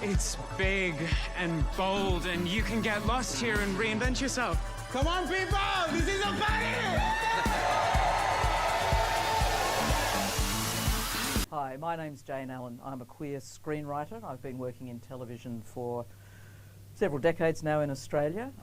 It's big and bold, and you can get lost here and reinvent yourself. Come on, people! This is a party! Hi, my name's Jane Allen. I'm a queer screenwriter. I've been working in television for several decades now in Australia.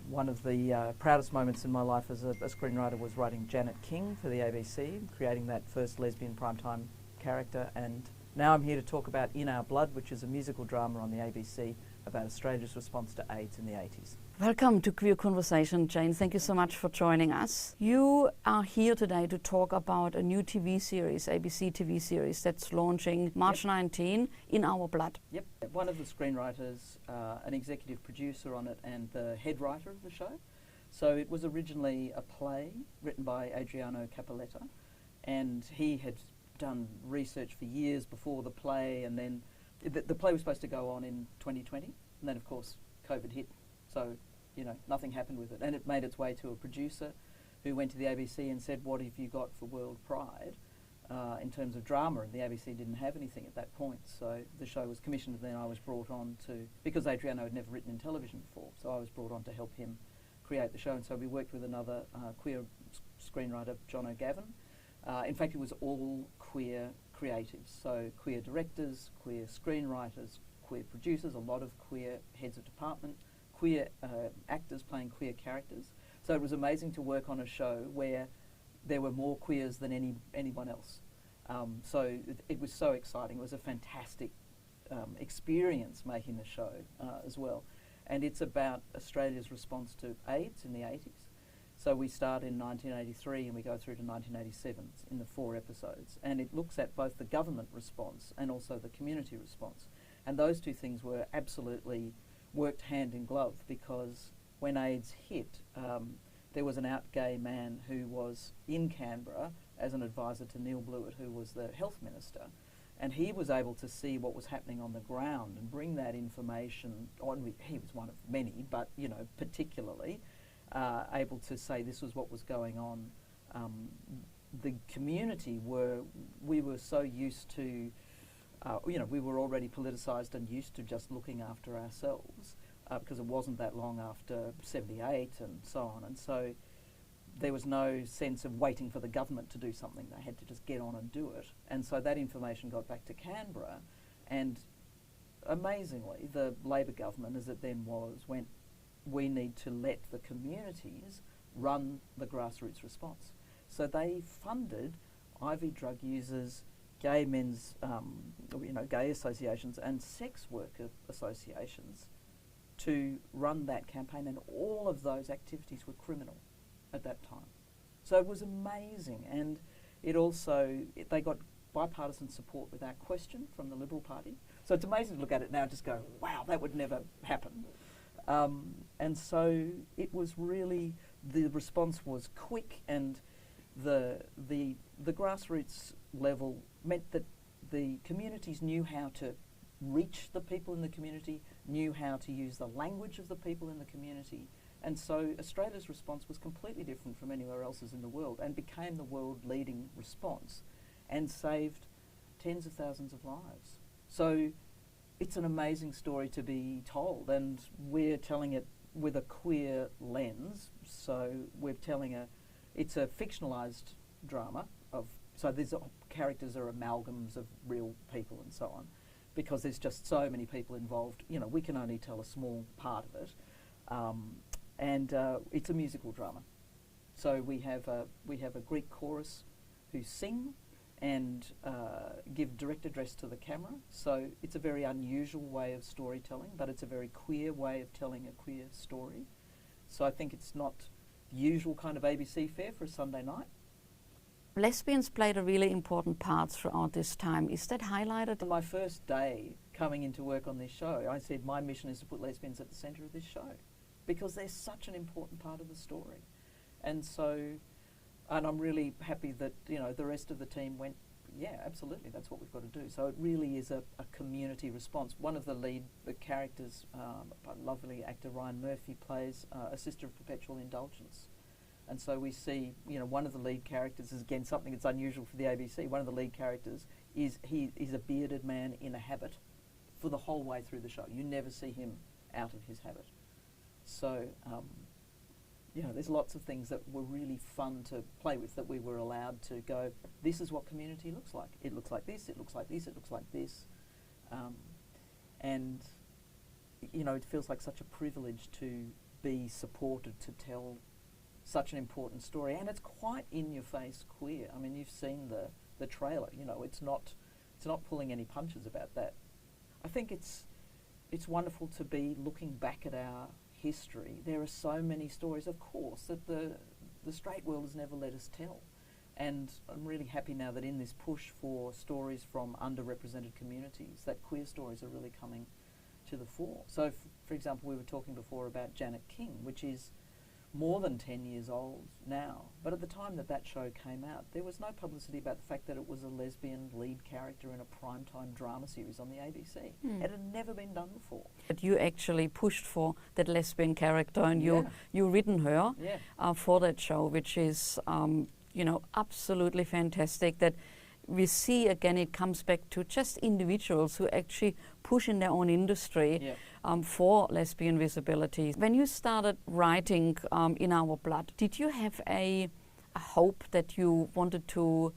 One of the proudest moments in my life as a screenwriter was writing Janet King for the ABC, creating that first lesbian primetime character. And now I'm here to talk about In Our Blood, which is a musical drama on the ABC about Australia's response to AIDS in the 80s. Welcome to Queer Conversation, Jane. Thank you so much for joining us. You are here today to talk about a new TV series, ABC TV series, that's launching March 19, In Our Blood. Yep. One of the screenwriters, an executive producer on it, and the head writer of the show. So it was originally a play written by Adriano Capoletta, and he had done research for years before the play, and then the play was supposed to go on in 2020, and then of course COVID hit, so nothing happened with it, and it made its way to a producer who went to the ABC and said, what have you got for World Pride in terms of drama? And the ABC didn't have anything at that point, so the show was commissioned, and then I was brought on to, because Adriano had never written in television before, so I was brought on to help him create the show. And so we worked with another queer screenwriter, John O'Gavin. In fact, it was all queer creatives, so queer directors, queer screenwriters, queer producers, a lot of queer heads of department, queer actors playing queer characters. So it was amazing to work on a show where there were more queers than anyone else. So it was so exciting. It was a fantastic experience making the show as well. And it's about Australia's response to AIDS in the 80s. So we start in 1983 and we go through to 1987 in the 4 episodes. And it looks at both the government response and also the community response. And those two things were absolutely worked hand in glove, because when AIDS hit, there was an out gay man who was in Canberra as an advisor to Neil Blewett, who was the health minister. And he was able to see what was happening on the ground and bring that information on. He was one of many, but particularly able to say this was what was going on. The community we were so used to, we were already politicised and used to just looking after ourselves because it wasn't that long after 78 and so on. And so there was no sense of waiting for the government to do something. They had to just get on and do it. And so that information got back to Canberra, and amazingly, the Labor government, as it then was, went, we need to let the communities run the grassroots response. So they funded IV drug users, gay men's, gay associations and sex worker associations to run that campaign, and all of those activities were criminal at that time. So it was amazing, and it also, they got bipartisan support without question from the Liberal Party. So it's amazing to look at it now and just go, wow, that would never happen. And so it was really, the response was quick, and the grassroots level meant that the communities knew how to reach the people in the community, knew how to use the language of the people in the community. And so Australia's response was completely different from anywhere else's in the world, and became the world leading response, and saved tens of thousands of lives. So it's an amazing story to be told, and we're telling it with a queer lens. So we're telling it's a fictionalised drama so these characters are amalgams of real people and so on, because there's just so many people involved. We can only tell a small part of it, and it's a musical drama. So we have a Greek chorus who sing and give direct address to the camera. So it's a very unusual way of storytelling, but it's a very queer way of telling a queer story. So I think it's not the usual kind of ABC fare for a Sunday night. Lesbians played a really important part throughout this time. Is that highlighted? On my first day coming into work on this show, I said my mission is to put lesbians at the centre of this show, because they're such an important part of the story. And so, and I'm really happy that the rest of the team went, yeah, absolutely, that's what we've got to do. So it really is a community response. One of the characters, lovely actor Ryan Murphy, plays a sister of perpetual indulgence. And so we see, one of the lead characters is, again, something that's unusual for the ABC. One of the lead characters is a bearded man in a habit for the whole way through the show. You never see him out of his habit. So, you know, there's lots of things that were really fun to play with, that we were allowed to go, this is what community looks like. It looks like this, it looks like this, it looks like this. And, you know, it feels like such a privilege to be supported to tell such an important story. And it's quite in-your-face queer. I mean, you've seen the trailer, you know, it's not pulling any punches about that. I think it's wonderful to be looking back at our history. There are so many stories, of course, that the straight world has never let us tell. And I'm really happy now that in this push for stories from underrepresented communities, that queer stories are really coming to the fore. So, for example, we were talking before about Janet King, which is more than 10 years old now. But at the time that show came out, there was no publicity about the fact that it was a lesbian lead character in a primetime drama series on the ABC. It had never been done before. But you actually pushed for that lesbian character, and you written her for that show, which is, you know, absolutely fantastic. That we see again, it comes back to just individuals who actually push in their own industry for lesbian visibility. When you started writing In Our Blood, did you have a hope that you wanted to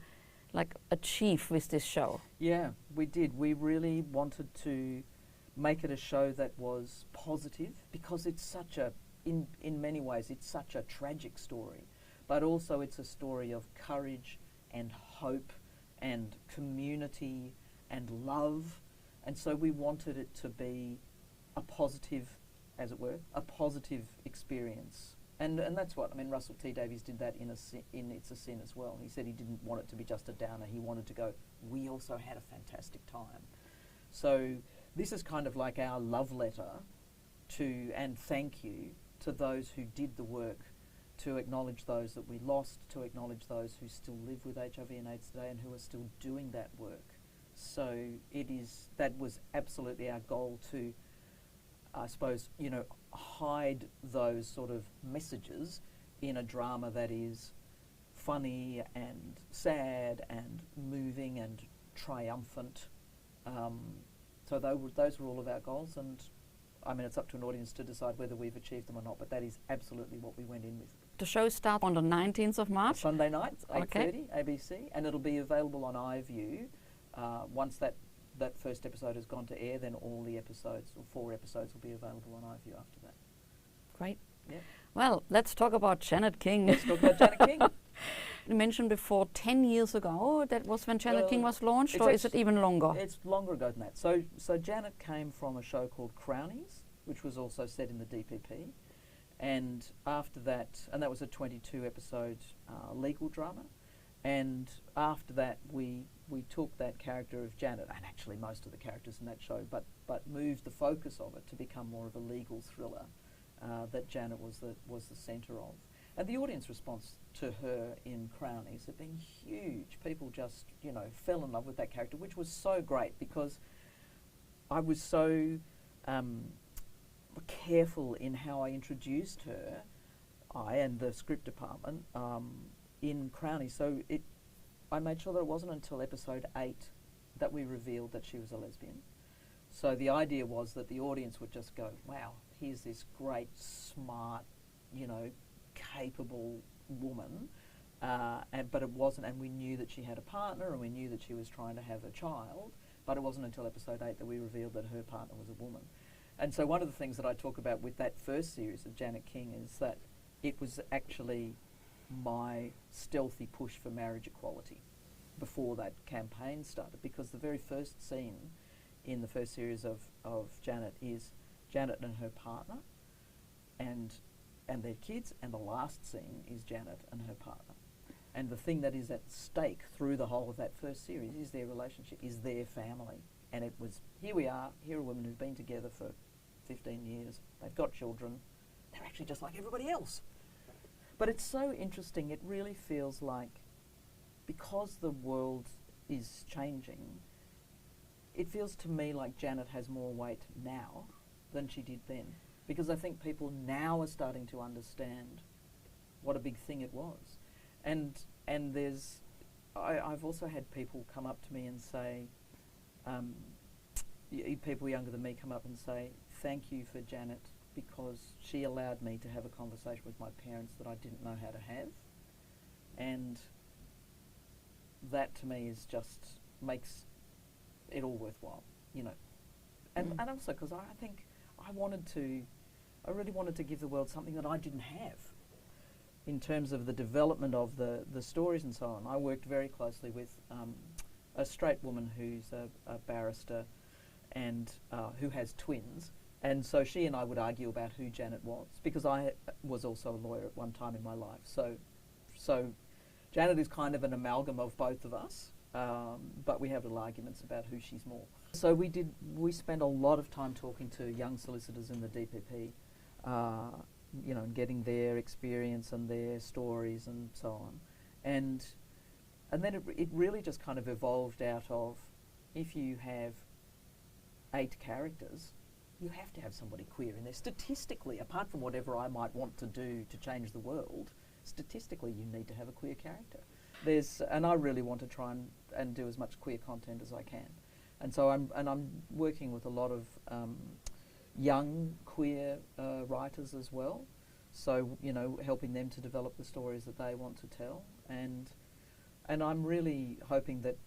achieve with this show? Yeah, we did. We really wanted to make it a show that was positive, because it's such a, in many ways, it's such a tragic story, but also it's a story of courage and hope and community and love. And so we wanted it to be a positive, as it were, a positive experience. And that's what, I mean, Russell T Davies did that in It's a Sin as well. He said he didn't want it to be just a downer. He wanted to go, we also had a fantastic time. So this is kind of like our love letter to, and thank you to those who did the work, to acknowledge those that we lost, to acknowledge those who still live with HIV and AIDS today and who are still doing that work. So that was absolutely our goal, to, I suppose, you know, hide those sort of messages in a drama that is funny and sad and moving and triumphant. So those were all of our goals, and I mean, it's up to an audience to decide whether we've achieved them or not, but that is absolutely what we went in with. The show starts on the 19th of March? Sunday night, 8:30, ABC, and it'll be available on iView. Once that first episode has gone to air, then all the episodes, or 4 episodes, will be available on iView after that. Great. Yeah. Well, let's talk about Janet King. Let's talk about Janet King. You mentioned before 10 years ago, that was when Janet King was launched, or is it even longer? It's longer ago than that. So Janet came from a show called Crownies, which was also set in the DPP. And after that, and that was a 22-episode legal drama. And after that, we took that character of Janet, and actually most of the characters in that show, but moved the focus of it to become more of a legal thriller that Janet was the centre of. And the audience response to her in Crownies had been huge. People just, you know, fell in love with that character, which was so great, because I was so careful in how I introduced her, I and the script department, in Crownies. So I made sure that it wasn't until episode 8 that we revealed that she was a lesbian. So the idea was that the audience would just go, wow, here's this great, smart, you know, capable woman, but it wasn't, and we knew that she had a partner, and we knew that she was trying to have a child, but it wasn't until episode 8 that we revealed that her partner was a woman. And so one of the things that I talk about with that first series of Janet King is that it was actually my stealthy push for marriage equality before that campaign started, because the very first scene in the first series of Janet is Janet and her partner and their kids, and the last scene is Janet and her partner. And the thing that is at stake through the whole of that first series is their relationship, is their family. And it was, here we are, here are women who've been together for 15 years, they've got children, they're actually just like everybody else. But it's so interesting, it really feels like, because the world is changing, it feels to me like Janet has more weight now than she did then. Because I think people now are starting to understand what a big thing it was. And I've also had people come up to me and say, people younger than me come up and say, thank you for Janet, because she allowed me to have a conversation with my parents that I didn't know how to have. And that to me is just makes it all worthwhile, you know. And also because I think I really wanted to give the world something that I didn't have in terms of the development of the stories and so on. I worked very closely with a straight woman who's a barrister and who has twins. And so she and I would argue about who Janet was, because I was also a lawyer at one time in my life. So Janet is kind of an amalgam of both of us, but we have little arguments about who she's more. So we spent a lot of time talking to young solicitors in the DPP, you know, and getting their experience and their stories and so on. And then it really just kind of evolved out of, if you have 8 characters, you have to have somebody queer in there. Statistically, apart from whatever I might want to do to change the world, statistically you need to have a queer character. And I really want to try and do as much queer content as I can. And so I'm working with a lot of young queer writers as well. So, you know, helping them to develop the stories that they want to tell. And I'm really hoping that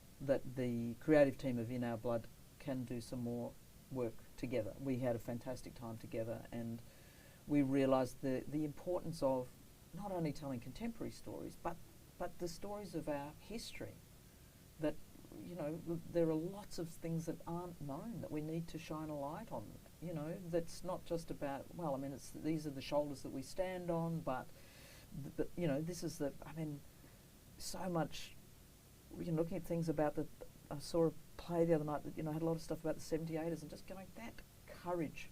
the creative team of In Our Blood can do some more work together. We had a fantastic time together, and we realised the importance of not only telling contemporary stories, but the stories of our history. That, you know, there are lots of things that aren't known that we need to shine a light on. You know, that's not just about, well, I mean, these are the shoulders that we stand on, but you know, this is so much. You know, looking at things about I saw a play the other night that, you know, had a lot of stuff about the 78ers, and just going, that courage.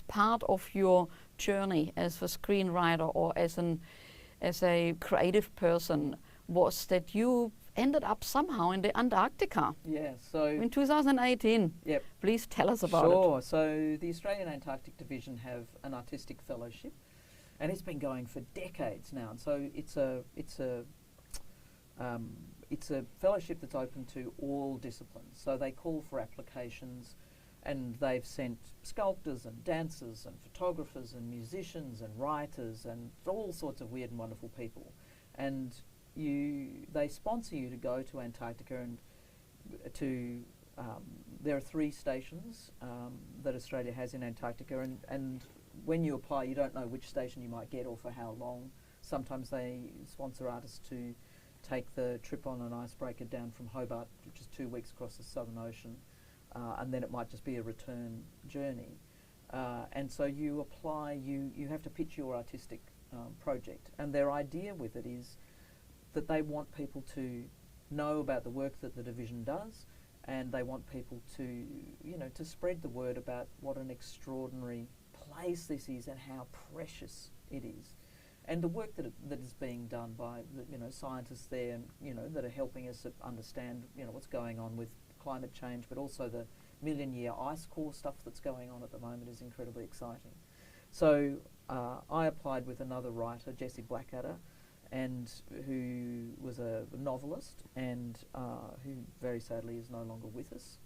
Part of your journey as a screenwriter or as a creative person was that you ended up somehow in the Antarctica. Yeah, so in 2018. Yep. Please tell us about it. Sure. So the Australian Antarctic Division have an artistic fellowship, and it's been going for decades now. And so it's a fellowship that's open to all disciplines. So they call for applications, and they've sent sculptors and dancers and photographers and musicians and writers and all sorts of weird and wonderful people. And they sponsor you to go to Antarctica, and there are 3 stations that Australia has in Antarctica, and when you apply, you don't know which station you might get or for how long. Sometimes they sponsor artists to take the trip on an icebreaker down from Hobart, which is 2 weeks across the Southern Ocean, and then it might just be a return journey. And so you apply, you have to pitch your artistic project, and their idea with it is that they want people to know about the work that the division does, and they want people to, you know, to spread the word about what an extraordinary place this is and how precious it is. And the work that is being done by scientists there, and you know, that are helping us understand, you know, what's going on with climate change, but also the million-year ice core stuff that's going on at the moment is incredibly exciting. So I applied with another writer, Jessie Blackadder, and who was a novelist, and who very sadly is no longer with us.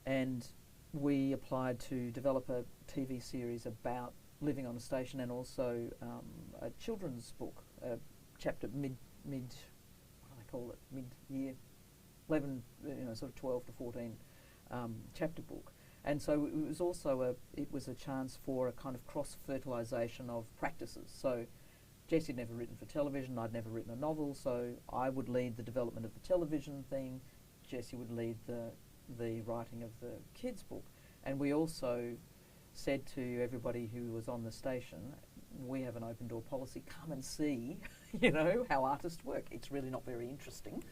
And we applied to develop a TV series about living on a station, and also a children's book, a chapter mid-year, 11, you know, sort of 12 to 14 chapter book. And so it was also a chance for a kind of cross-fertilisation of practices. So Jessie had never written for television, I'd never written a novel, so I would lead the development of the television thing, Jessie would lead the writing of the kids' book. And we also said to everybody who was on the station, we have an open door policy, come and see, you know, how artists work. It's really not very interesting,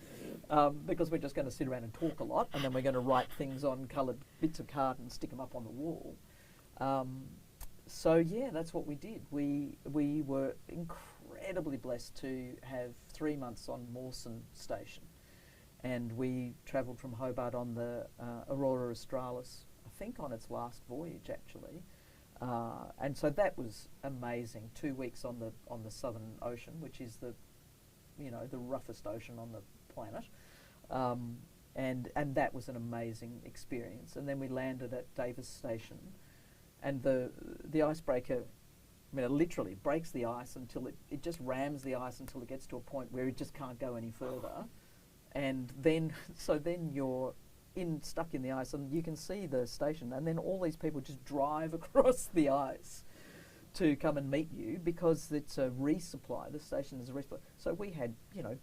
because we're just going to sit around and talk a lot, and then we're going to write things on coloured bits of card and stick them up on the wall. So yeah, that's what we did. We were incredibly blessed to have 3 months on Mawson Station, and we travelled from Hobart on the Aurora Australis, I think on its last voyage actually, and so that was amazing. 2 weeks on the Southern Ocean, which is the roughest ocean on the planet, and that was an amazing experience. And then we landed at Davis Station, and the icebreaker, I mean, it literally breaks the ice until it just rams the ice until it gets to a point where it just can't go any further. And then, so then you're stuck in the ice, and you can see the station, and then all these people just drive across the ice to come and meet you because it's a resupply. The station is a resupply. So we had,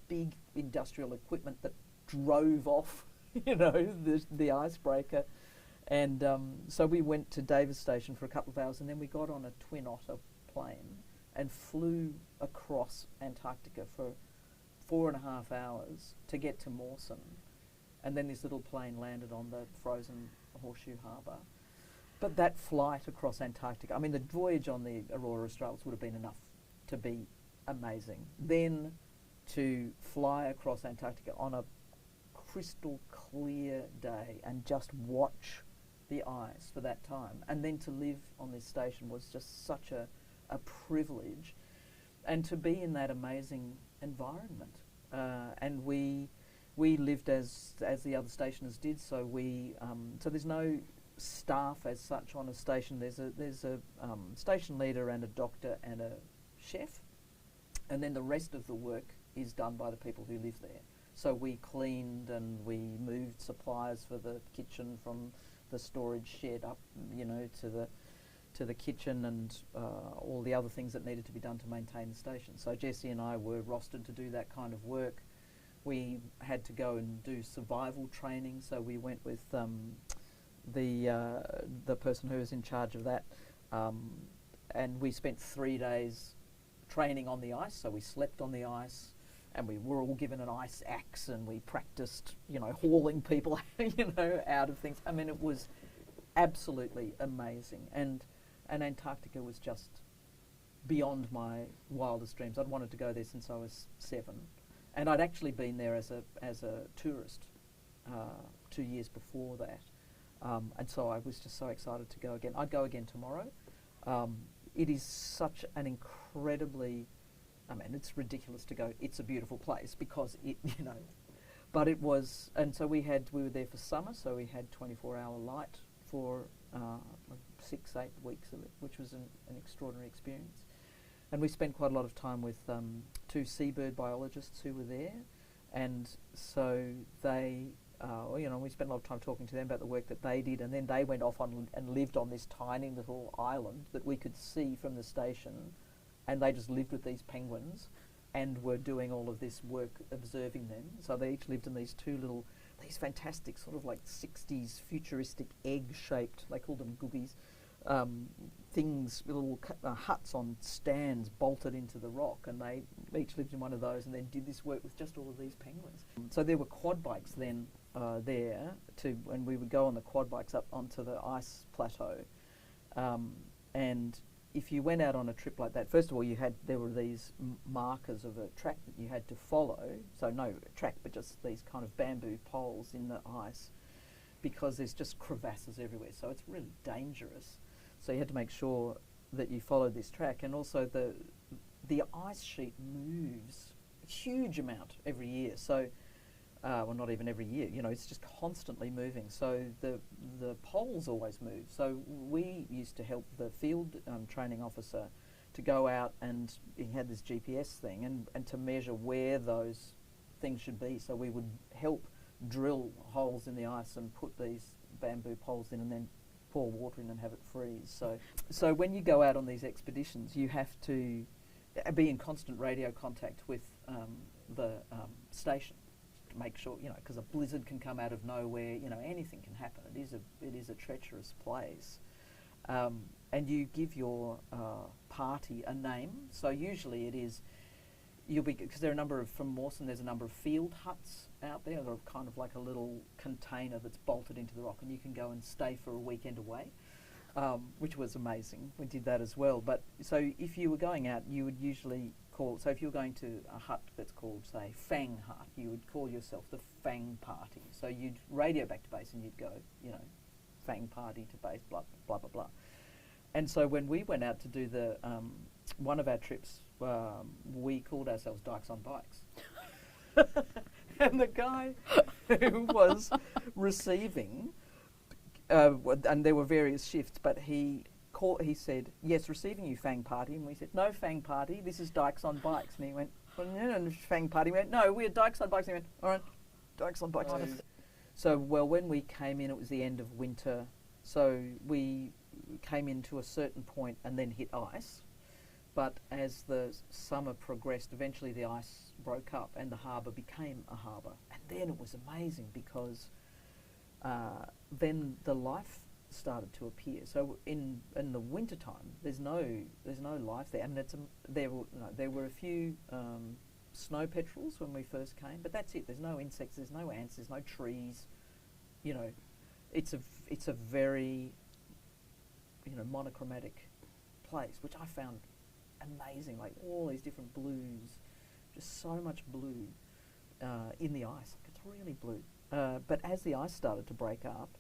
big industrial equipment that drove off, the icebreaker. And so we went to Davis Station for a couple of hours, and then we got on a Twin Otter plane and flew across Antarctica for 4.5 hours to get to Mawson. And then this little plane landed on the frozen Horseshoe Harbour. But that flight across Antarctica, I mean, the voyage on the Aurora Australis would have been enough to be amazing. Then to fly across Antarctica on a crystal clear day and just watch the ice for that time, and then to live on this station was just such a privilege, and to be in that amazing environment. And we lived as the other stationers did. So so there's no staff as such on a station. There's a station leader and a doctor and a chef, and then the rest of the work is done by the people who live there. So we cleaned and we moved supplies for the kitchen from the storage shed up, to the kitchen, and all the other things that needed to be done to maintain the station. So Jessie and I were rostered to do that kind of work. We had to go and do survival training, so we went with the person who was in charge of that, and we spent 3 days training on the ice. So we slept on the ice, and we were all given an ice axe, and we practiced, hauling people, out of things. I mean, it was absolutely amazing, and Antarctica was just beyond my wildest dreams. I'd wanted to go there since I was 7, and I'd actually been there as a tourist 2 years before that, and so I was just so excited to go again. I'd go again tomorrow. It is such an incredibly, I mean, it's ridiculous to go, it's a beautiful place, because it, but it was, and so we were there for summer, so we had 24-hour light for 6-8 weeks of it, which was an extraordinary experience. And we spent quite a lot of time with 2 seabird biologists who were there, and so they, we spent a lot of time talking to them about the work that they did, and then they went off and lived on this tiny little island that we could see from the station, and they just lived with these penguins and were doing all of this work observing them. So they each lived in these these fantastic sort of like 60s futuristic egg-shaped, they called them goobies, things, little huts on stands bolted into the rock, and they each lived in one of those and then did this work with just all of these penguins. So there were quad bikes then there, and we would go on the quad bikes up onto the ice plateau, and if you went out on a trip like that, first of all, there were these markers of a track that you had to follow. So no track, but just these kind of bamboo poles in the ice, because there's just crevasses everywhere. So it's really dangerous. So you had to make sure that you followed this track, and also the ice sheet moves a huge amount every year. So, well, not even every year. It's just constantly moving. So the poles always move. So we used to help the field training officer to go out, and he had this GPS thing, and to measure where those things should be. So we would help drill holes in the ice and put these bamboo poles in, and then pour water in and have it freeze. So when you go out on these expeditions, you have to be in constant radio contact with the station, make sure, because a blizzard can come out of nowhere, anything can happen. It is a treacherous place. And you give your party a name. So usually it is, because there are a number of, from Mawson, there's a number of field huts out there. They're kind of like a little container that's bolted into the rock, and you can go and stay for a weekend away, which was amazing. We did that as well. But so if you were going out, you would usually so if you were going to a hut that's called, say, Fang Hut, you would call yourself the Fang Party. So you'd radio back to base and you'd go, Fang Party to base, blah, blah, blah, blah. And so when we went out to do one of our trips, we called ourselves Dykes on Bikes. And the guy who was receiving, and there were various shifts, but he said, yes, receiving you, Fang Party. And we said, no, Fang Party, this is Dykes on Bikes. And he went, well, no, Fang Party. We went, no, we're Dykes on Bikes. And he went, all right, Dykes on Bikes. So, well, when we came in, it was the end of winter. So we came in to a certain point and then hit ice. But as the summer progressed, eventually the ice broke up and the harbour became a harbour. And then it was amazing because then the life started to appear. So in the winter time, there's no life there. I mean, there were a few snow petrels when we first came, but that's it. There's no insects, there's no ants, there's no trees. You know, it's a very monochromatic place, which I found amazing. Like all these different blues, just so much blue in the ice. It's really blue. But as the ice started to break up,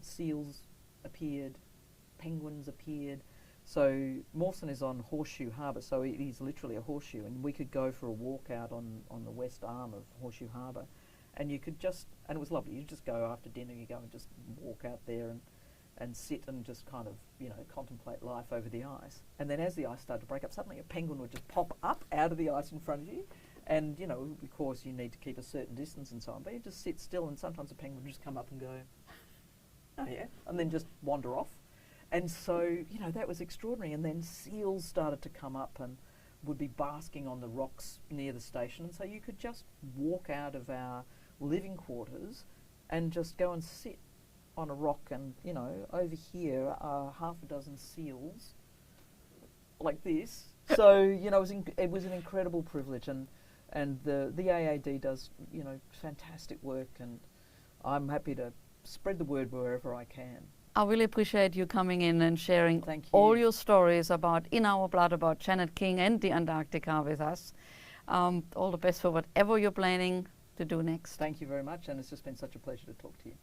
seals appeared, penguins appeared. So Mawson is on Horseshoe Harbour, so it is literally a horseshoe, and we could go for a walk out on the west arm of Horseshoe Harbour, and you could just, and it was lovely, you just go after dinner, you go and just walk out there and sit and just kind of, contemplate life over the ice. And then as the ice started to break up, suddenly a penguin would just pop up out of the ice in front of you, and, of course you need to keep a certain distance and so on, but you just sit still, and sometimes a penguin would just come up and go, oh yeah, and then just wander off. And so, that was extraordinary. And then seals started to come up and would be basking on the rocks near the station. And so you could just walk out of our living quarters and just go and sit on a rock. And, over here are half a dozen seals like this. So, it was an incredible privilege. And the AAD does, fantastic work. And I'm happy to spread the word wherever I can. I really appreciate you coming in and sharing Thank you. all your stories about In Our Blood, about Janet King and the Antarctica with us. All the best for whatever you're planning to do next. Thank you very much, and it's just been such a pleasure to talk to you.